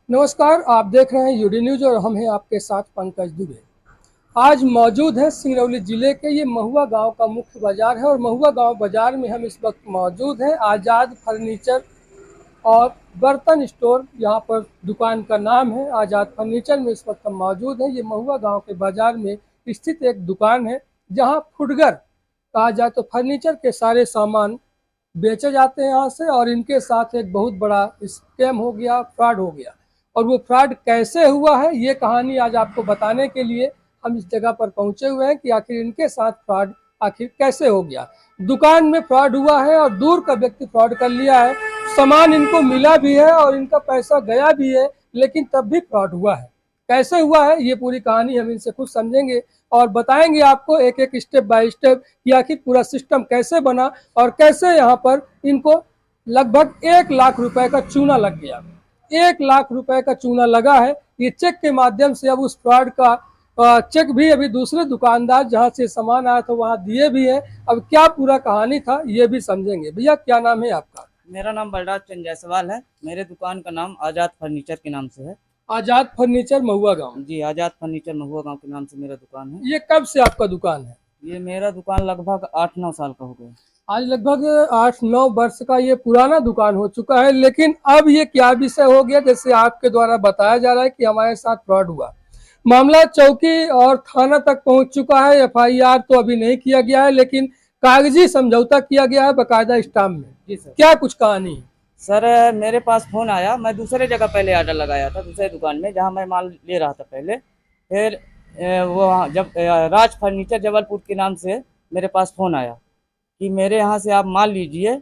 नमस्कार, आप देख रहे हैं यूडी न्यूज और हम हैं आपके साथ पंकज दुबे। आज मौजूद है सिंगरौली जिले के ये महुआ गांव का मुख्य बाजार है और महुआ गांव बाजार में हम इस वक्त मौजूद हैं। आज़ाद फर्नीचर और बर्तन स्टोर यहाँ पर दुकान का नाम है। आज़ाद फर्नीचर में इस वक्त हम मौजूद हैं। ये महुआ गांव के बाजार में स्थित एक दुकान है जहाँ फुटगर कहा जाए तो फर्नीचर के सारे सामान बेचे जाते हैं यहाँ से। और इनके साथ एक बहुत बड़ा स्कैम हो गया, फ्रॉड हो गया। और वो फ्रॉड कैसे हुआ है ये कहानी आज आपको बताने के लिए हम इस जगह पर पहुंचे हुए हैं कि आखिर इनके साथ फ्रॉड आखिर कैसे हो गया। दुकान में फ्रॉड हुआ है और दूर का व्यक्ति फ्रॉड कर लिया है। सामान इनको मिला भी है और इनका पैसा गया भी है, लेकिन तब भी फ्रॉड हुआ है। कैसे हुआ है ये पूरी कहानी हम इनसे खुद समझेंगे और बताएंगे आपको एक एक स्टेप बाय स्टेप कि आखिर पूरा सिस्टम कैसे बना और कैसे यहाँ पर इनको लगभग 1 लाख रुपए का चूना लग गया। 1 लाख रुपए का चूना लगा है। ये चेक के माध्यम से अब उस फ्रॉड का चेक भी अभी दूसरे दुकानदार जहां से सामान आया था वहां दिए भी है। अब क्या पूरा कहानी था ये भी समझेंगे। भैया क्या नाम है आपका? मेरा नाम बलराज चंद जायसवाल है। मेरे दुकान का नाम आज़ाद फर्नीचर के नाम से है। आजाद फर्नीचर महुआ गांव। जी, आज़ाद फर्नीचर महुआ गांव के नाम से मेरा दुकान है। ये कब से आपका दुकान है? ये मेरा दुकान लगभग 8-9 साल का हो गया। आज लगभग 8-9 वर्ष का ये पुराना दुकान हो चुका है, लेकिन अब ये क्या विषय हो गया जैसे आपके द्वारा बताया जा रहा है कि हमारे साथ फ्रॉड हुआ। मामला चौकी और थाना तक पहुंच चुका है। एफआईआर तो अभी नहीं किया गया है, लेकिन कागजी समझौता किया गया है बकायदा स्टाम्प में। जी सर। क्या कुछ कहानी है? सर, मेरे पास फ़ोन आया। मैं दूसरे जगह पहले ऑर्डर लगाया था, दूसरे दुकान में जहाँ मैं माल ले रहा था पहले। फिर वो जब राज फर्नीचर जबलपुर के नाम से मेरे पास फ़ोन आया कि मेरे यहाँ से आप माल लीजिए,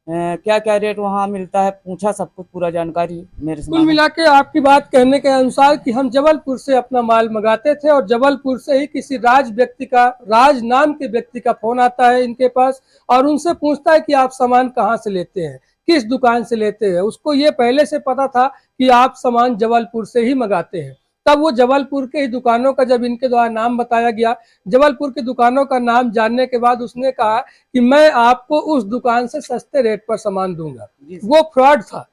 क्या क्या रेट वहाँ मिलता है। पूछा सब कुछ, पूरा जानकारी मेरे से कुल मांगा। मिला के आपकी बात कहने के अनुसार कि हम जबलपुर से अपना माल मंगाते थे और जबलपुर से ही किसी राज नाम के व्यक्ति का फोन आता है इनके पास और उनसे पूछता है कि आप सामान कहाँ से लेते हैं, किस दुकान से लेते हैं। उसको ये पहले से पता था कि आप सामान जबलपुर से ही मंगाते हैं। तब वो जबलपुर के ही दुकानों का जब इनके द्वारा नाम बताया गया, जबलपुर के दुकानों का नाम जानने के बाद उसने कहा कि मैं आपको उस दुकान से सस्ते रेट पर सामान दूंगा। वो फ्रॉड था,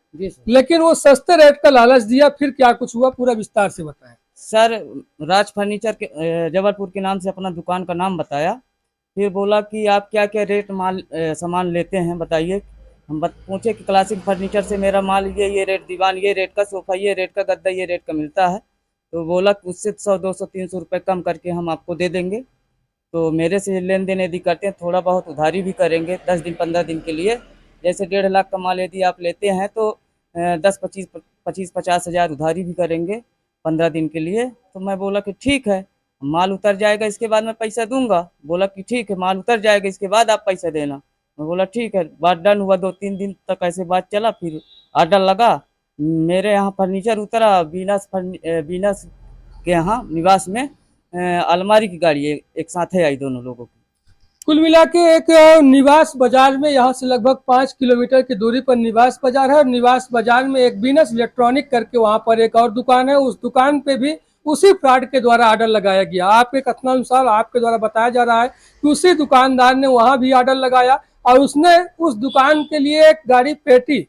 लेकिन वो सस्ते रेट का लालच दिया। फिर क्या कुछ हुआ पूरा विस्तार से बताएं। सर, राज फर्नीचर के जबलपुर के नाम से अपना दुकान का नाम बताया। फिर बोला कि आप क्या क्या रेट सामान लेते हैं बताइए। हम पूछे कि क्लासिक फर्नीचर से मेरा माल ये रेट, दीवान ये रेट का, सोफ़ा ये रेट का, गद्दा ये रेट का मिलता है। तो बोला कि उससे 100-200-300 रुपये कम करके हम आपको दे देंगे। तो मेरे से लेन देन यदि करते हैं, थोड़ा बहुत उधारी भी करेंगे 10 दिन 15 दिन के लिए। जैसे 1.5 लाख का माल यदि आप लेते हैं तो 10-25-50 हज़ार उधारी भी करेंगे 15 दिन के लिए। तो मैं बोला कि ठीक है, माल उतर जाएगा इसके बाद मैं पैसा दूंगा। बोला कि ठीक है, माल उतर जाएगा इसके बाद आप पैसा देना। मैं बोला ठीक है। बात डन हुआ। 2-3 दिन तक ऐसे बात चला। फिर ऑर्डर लगा। मेरे यहाँ फर्नीचर उतरा बीनस के यहाँ निवास में। अलमारी की गाड़ी एक साथ है आई दोनों लोगों की। कुल मिला के एक निवास बाजार में यहाँ से लगभग 5 किलोमीटर की दूरी पर निवास बाजार है और निवास बाजार में एक बीनस इलेक्ट्रॉनिक करके वहां पर एक और दुकान है। उस दुकान पे भी उसी फ्रॉड के द्वारा ऑर्डर लगाया गया। आपके कथनानुसार आपके द्वारा बताया जा रहा है कि उसी दुकानदार ने वहां भी ऑर्डर लगाया और उसने उस दुकान के लिए एक गाड़ी पेटी,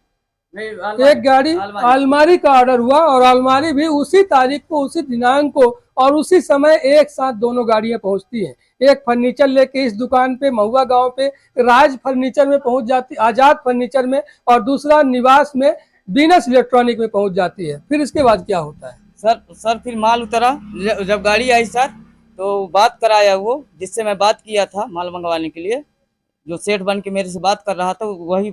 एक गाड़ी अलमारी का ऑर्डर हुआ और अलमारी भी उसी तारीख को, उसी दिनांक को और उसी समय एक साथ दोनों गाड़ियां पहुंचती हैं। एक फर्नीचर लेके इस दुकान पे महुआ गांव पे राज फर्नीचर में पहुंच जाती, आजाद फर्नीचर में, और दूसरा निवास में बीनस इलेक्ट्रॉनिक में पहुंच जाती है। फिर इसके बाद क्या होता है? सर फिर माल उतरा। जब गाड़ी आई सर, तो बात कराया वो जिससे मैं बात किया था माल मंगवाने के लिए, जो सेठ बन के मेरे से बात कर रहा था, वही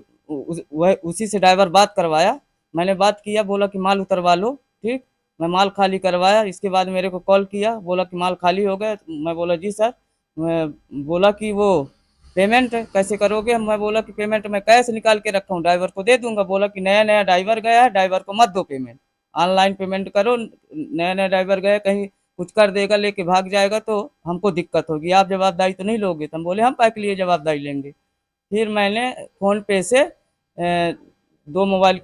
उसी से ड्राइवर बात करवाया। मैंने बात किया, बोला कि माल उतरवा लो। ठीक, मैं माल खाली करवाया। इसके बाद मेरे को कॉल किया, बोला कि माल खाली हो गया। मैं बोला जी सर। मैं बोला कि वो पेमेंट कैसे करोगे? मैं बोला कि पेमेंट मैं कैश निकाल के रखा हूँ, ड्राइवर को दे दूंगा। बोला कि नया नया ड्राइवर गया है, ड्राइवर को मत दो पेमेंट, ऑनलाइन पेमेंट करो। नया नया ड्राइवर गया, कहीं कुछ कर देगा, लेके भाग जाएगा तो हमको दिक्कत होगी। आप जवाबदारी तो नहीं लोगे? तो हम बोले हम काहे के लिए जवाबदारी लेंगे। फिर मैंने फ़ोन पे से 2 मोबाइल,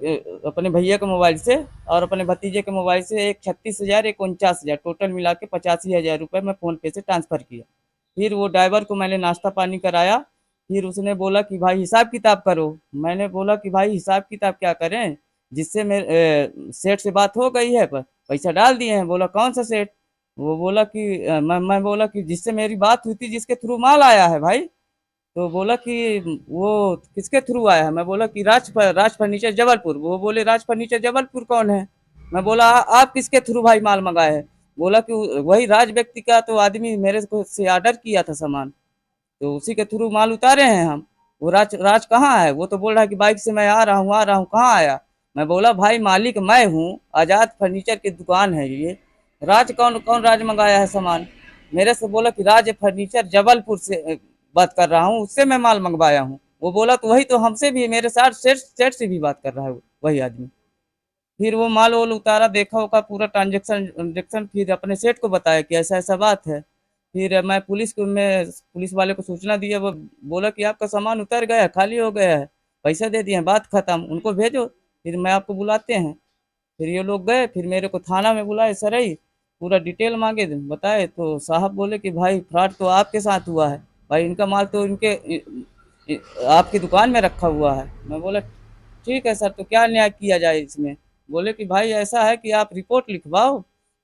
अपने भैया के मोबाइल से और अपने भतीजे के मोबाइल से, एक 36,000 एक 49,000, टोटल मिला के 85,000 रुपये मैं फ़ोन पे से ट्रांसफ़र किया। फिर वो ड्राइवर को मैंने नाश्ता पानी कराया। फिर उसने बोला कि भाई हिसाब किताब करो। मैंने बोला कि भाई हिसाब किताब क्या करें, जिससे मेरे सेठ से बात हो गई है, पैसा डाल दिए हैं। बोला कौन सा सेठ? वो बोला कि मैं बोला कि जिससे मेरी बात हुई थी, जिसके थ्रू माल आया है भाई। तो बोला कि वो किसके थ्रू आया है? मैं बोला कि राज फर्नीचर जबलपुर। वो बोले राज फर्नीचर जबलपुर कौन है? मैं बोला आप किसके थ्रू भाई माल मंगाए है? बोला कि वही राज व्यक्ति का तो आदमी मेरे को से ऑर्डर किया था सामान, तो उसी के थ्रू माल उतारे हैं हम। वो राज राज कहाँ है? वो तो बोल रहा है कि बाइक से मैं आ रहा हूँ। कहाँ आया? मैं बोला भाई मालिक मैं हूँ, आजाद फर्नीचर की दुकान है ये। राज कौन कौन राज मंगाया है सामान? मेरे से बोला कि राज फर्नीचर जबलपुर से बात कर रहा हूँ, उससे मैं माल मंगवाया हूँ। वो बोला तो वही तो हमसे भी मेरे साथ सेठ सेठ से भी बात कर रहा है वही आदमी। फिर वो माल वोल उतारा, देखा होगा पूरा ट्रांजेक्शन ट्रांजेक्शन, फिर अपने सेठ को बताया कि ऐसा ऐसा बात है। फिर मैं पुलिस वाले को सूचना दिया। वो बोला कि आपका सामान उतर गया है, खाली हो गया है, पैसा दे दिए हैं, बात खत्म, उनको भेजो, फिर मैं आपको बुलाते हैं। फिर ये लोग गए, फिर मेरे को थाना में बुलाए सराई, पूरा डिटेल मांगे, बताए तो साहब बोले कि भाई फ्रॉड तो आपके साथ हुआ है भाई, इनका माल तो आपकी दुकान में रखा हुआ है। मैं बोला ठीक है सर, तो क्या न्याय किया जाए इसमें? बोले कि भाई ऐसा है कि आप रिपोर्ट लिखवाओ,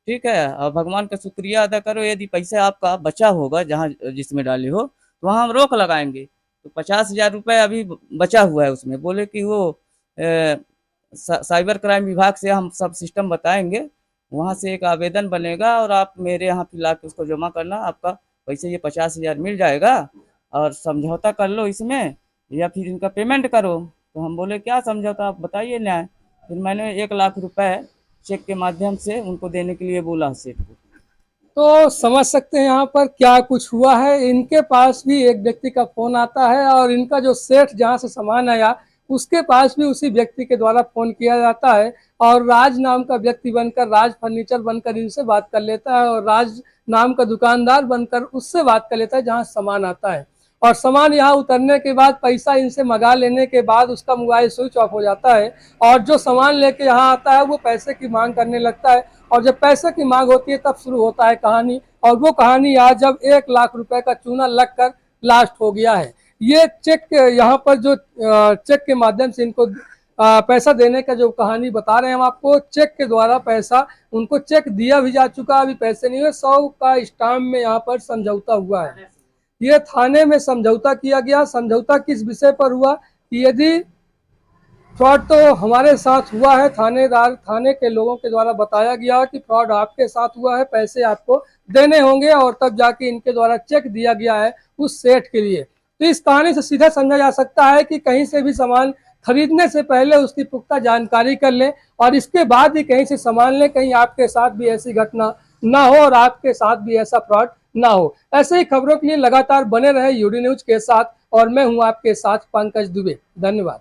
ठीक है, और भगवान का शुक्रिया अदा करो, यदि पैसा आपका बचा होगा जहाँ जिसमें डाले हो तो वहाँ हम रोक लगाएंगे। तो 50,000 रुपये अभी बचा हुआ है उसमें। बोले कि वो साइबर क्राइम विभाग से हम सब सिस्टम बताएंगे, वहाँ से एक आवेदन बनेगा और आप मेरे यहाँ फिर ला के उसको जमा करना, आपका पैसे ये 50,000 मिल जाएगा, और समझौता कर लो इसमें, या फिर इनका पेमेंट करो। तो हम बोले क्या समझौता, आप बताइए न्याय। फिर मैंने 1 लाख रुपए चेक के माध्यम से उनको देने के लिए बोला सेठ को। तो समझ सकते हैं यहाँ पर क्या कुछ हुआ है। इनके पास भी एक व्यक्ति का फोन आता है और इनका जो सेठ जहाँ से सामान आया उसके पास भी उसी व्यक्ति के द्वारा फोन किया जाता है, और राज नाम का व्यक्ति बनकर, राज फर्नीचर बनकर इनसे बात कर लेता है, और राज नाम का दुकानदार बनकर उससे बात कर लेता है जहाँ सामान आता है। और सामान यहाँ उतरने के बाद, पैसा इनसे मंगा लेने के बाद उसका मोबाइल स्विच ऑफ हो जाता है, और जो सामान लेके यहाँ आता है वो पैसे की मांग करने लगता है। और जब पैसे की मांग होती है तब शुरू होता है कहानी, और वो कहानी आज जब 1 लाख रुपए का चूना लगकर लास्ट हो गया है। ये चेक यहाँ पर जो चेक के माध्यम से इनको पैसा देने का जो कहानी बता रहे हैं हम आपको, चेक के द्वारा पैसा उनको चेक दिया भी जा चुका, अभी पैसे नहीं हुए। 100 का स्टाम्प में यहाँ पर समझौता हुआ है। ये थाने में समझौता किया गया। समझौता किस विषय पर हुआ कि यदि फ्रॉड तो हमारे साथ हुआ है, थाने के लोगों के द्वारा बताया गया कि फ्रॉड आपके साथ हुआ है, पैसे आपको देने होंगे, और तब जाके इनके द्वारा चेक दिया गया है उस सेठ के लिए। तो इस कहानी से सीधा समझा जा सकता है कि कहीं से भी सामान खरीदने से पहले उसकी पुख्ता जानकारी कर लें, और इसके बाद ही कहीं से सामान लें, कहीं आपके साथ भी ऐसी घटना ना हो और आपके साथ भी ऐसा फ्रॉड ना हो। ऐसे ही खबरों के लिए लगातार बने रहे यूडी न्यूज के साथ, और मैं हूं आपके साथ पंकज दुबे। धन्यवाद।